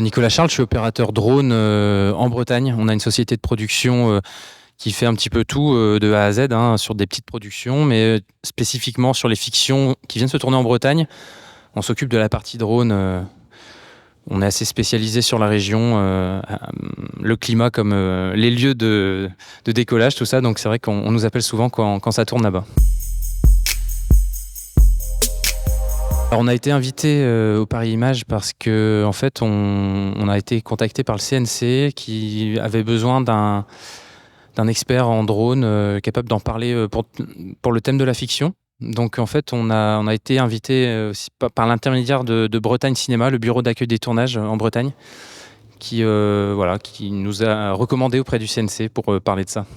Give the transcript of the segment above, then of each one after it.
Nicolas Charles, je suis opérateur drone en Bretagne. On a une société de production qui fait un petit peu tout de A à Z hein, sur des petites productions, mais spécifiquement sur les fictions qui viennent se tourner en Bretagne. On s'occupe de la partie drone. On est assez spécialisé sur la région, le climat comme les lieux de décollage, tout ça. Donc c'est vrai qu'on nous appelle souvent quand ça tourne là-bas. Alors, on a été invité au Paris Images parce que en fait, on a été contacté par le CNC qui avait besoin d'un expert en drone capable d'en parler pour le thème de la fiction. Donc en fait, on a été invité aussi par l'intermédiaire de Bretagne Cinéma, le bureau d'accueil des tournages en Bretagne, qui nous a recommandé auprès du CNC pour parler de ça.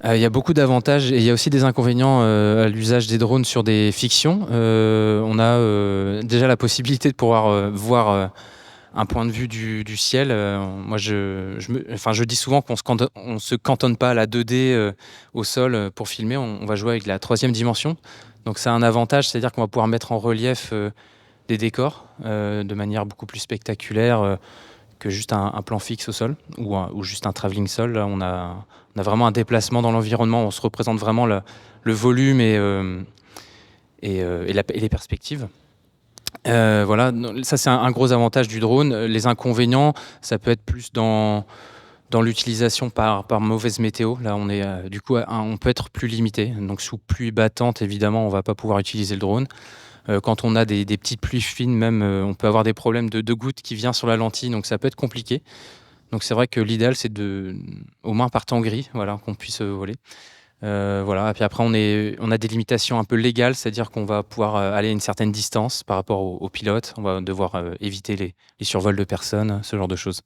Il y a beaucoup d'avantages et il y a aussi des inconvénients à l'usage des drones sur des fictions. On a déjà la possibilité de pouvoir voir un point de vue du ciel. Moi, je dis souvent qu'on se cantonne pas à la 2D au sol pour filmer. On va jouer avec la 3e dimension. Donc, c'est un avantage, c'est-à-dire qu'on va pouvoir mettre en relief des décors de manière beaucoup plus spectaculaire que juste un plan fixe au sol ou juste un travelling sol. Là, on a vraiment un déplacement dans l'environnement. On se représente vraiment le volume et les perspectives. Voilà, ça c'est un gros avantage du drone. Les inconvénients, ça peut être plus dans l'utilisation par mauvaise météo. Là, on peut être plus limité. Donc sous pluie battante, évidemment, on va pas pouvoir utiliser le drone. Quand on a des petites pluies fines, même, on peut avoir des problèmes de gouttes qui viennent sur la lentille, donc ça peut être compliqué. Donc c'est vrai que l'idéal, c'est au moins par temps gris, voilà, qu'on puisse voler. Voilà. Et puis après, on a des limitations un peu légales, c'est-à-dire qu'on va pouvoir aller à une certaine distance par rapport aux pilotes. On va devoir éviter les survols de personnes, ce genre de choses.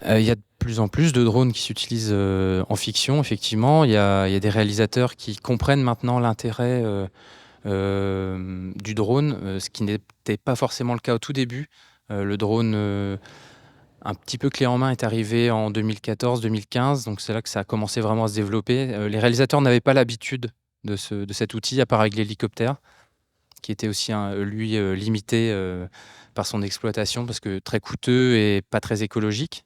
Il y a de plus en plus de drones qui s'utilisent en fiction, effectivement. Il y a des réalisateurs qui comprennent maintenant l'intérêt du drone, ce qui n'était pas forcément le cas au tout début. Le drone un petit peu clé en main est arrivé en 2014-2015, donc c'est là que ça a commencé vraiment à se développer. Les réalisateurs n'avaient pas l'habitude de cet outil, à part avec l'hélicoptère, qui était aussi limité par son exploitation, parce que très coûteux et pas très écologique,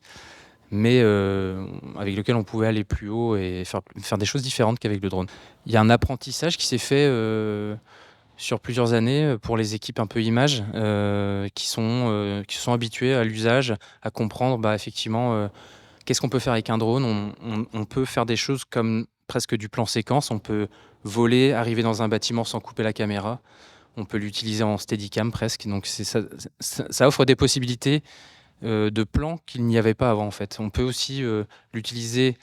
mais avec lequel on pouvait aller plus haut et faire des choses différentes qu'avec le drone. Il y a un apprentissage qui s'est fait sur plusieurs années pour les équipes un peu images qui sont habituées à l'usage, à comprendre effectivement qu'est-ce qu'on peut faire avec un drone. On peut faire des choses comme presque du plan séquence. On peut voler, arriver dans un bâtiment sans couper la caméra. On peut l'utiliser en steadicam presque. Donc ça offre des possibilités de plans qu'il n'y avait pas avant en fait. On peut aussi l'utiliser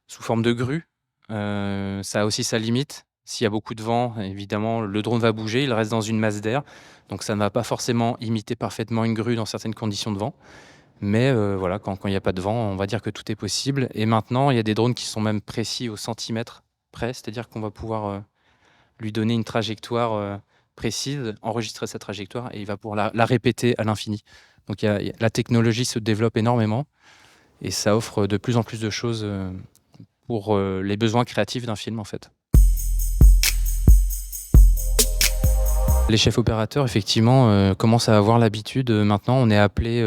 sous forme de grue. Ça a aussi sa limite. S'il y a beaucoup de vent, évidemment, le drone va bouger, il reste dans une masse d'air. Donc ça ne va pas forcément imiter parfaitement une grue dans certaines conditions de vent. Mais voilà, quand il n'y a pas de vent, on va dire que tout est possible. Et maintenant, il y a des drones qui sont même précis au centimètre près, c'est-à-dire qu'on va pouvoir lui donner une trajectoire précise, enregistrer sa trajectoire, et il va pouvoir la répéter à l'infini. Donc la technologie se développe énormément, et ça offre de plus en plus de choses pour les besoins créatifs d'un film, en fait. Les chefs opérateurs, effectivement, commencent à avoir l'habitude. Maintenant, on est appelé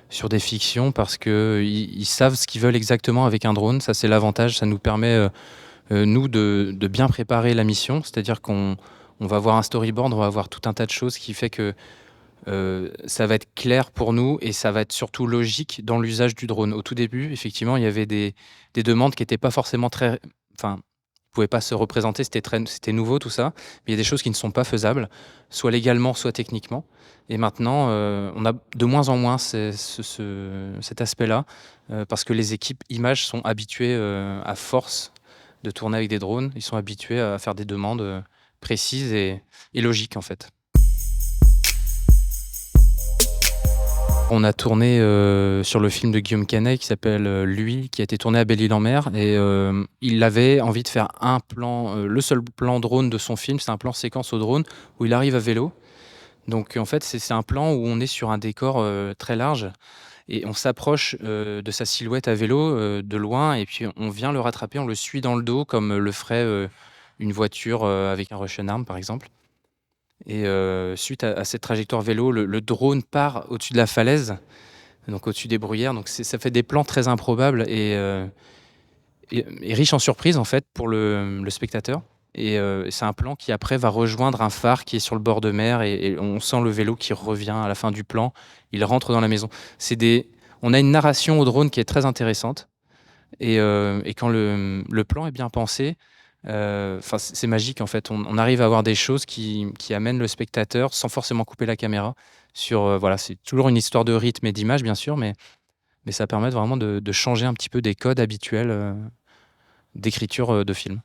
sur des fictions parce qu'ils savent ce qu'ils veulent exactement avec un drone. Ça, c'est l'avantage. Ça nous permet, nous, de bien préparer la mission. C'est-à-dire qu'on va avoir un storyboard, on va avoir tout un tas de choses qui fait que ça va être clair pour nous et ça va être surtout logique dans l'usage du drone. Au tout début, effectivement, il y avait des demandes qui n'étaient pas forcément très... Enfin, pouvaient pas se représenter, c'était nouveau tout ça, mais il y a des choses qui ne sont pas faisables, soit légalement, soit techniquement. Et maintenant, on a de moins en moins cet aspect-là, parce que les équipes images sont habituées, à force de tourner avec des drones, ils sont habitués à faire des demandes précises et logiques en fait. On a tourné sur le film de Guillaume Canet qui s'appelle Lui, qui a été tourné à Belle-Île-en-Mer. Et il avait envie de faire un plan, le seul plan drone de son film, c'est un plan séquence au drone où il arrive à vélo. Donc en fait, c'est un plan où on est sur un décor très large et on s'approche de sa silhouette à vélo de loin et puis on vient le rattraper, on le suit dans le dos comme le ferait une voiture, avec un Russian Arm, par exemple. Et suite à cette trajectoire vélo, le drone part au-dessus de la falaise, donc au-dessus des bruyères, donc ça fait des plans très improbables et riches en surprises, en fait, pour le spectateur. Et c'est un plan qui après va rejoindre un phare qui est sur le bord de mer et on sent le vélo qui revient à la fin du plan. Il rentre dans la maison. On a une narration au drone qui est très intéressante et quand le plan est bien pensé, enfin c'est magique en fait. On arrive à avoir des choses qui amènent le spectateur sans forcément couper la caméra sur, voilà, c'est toujours une histoire de rythme et d'image bien sûr, mais ça permet vraiment de changer un petit peu des codes habituels, d'écriture, de film.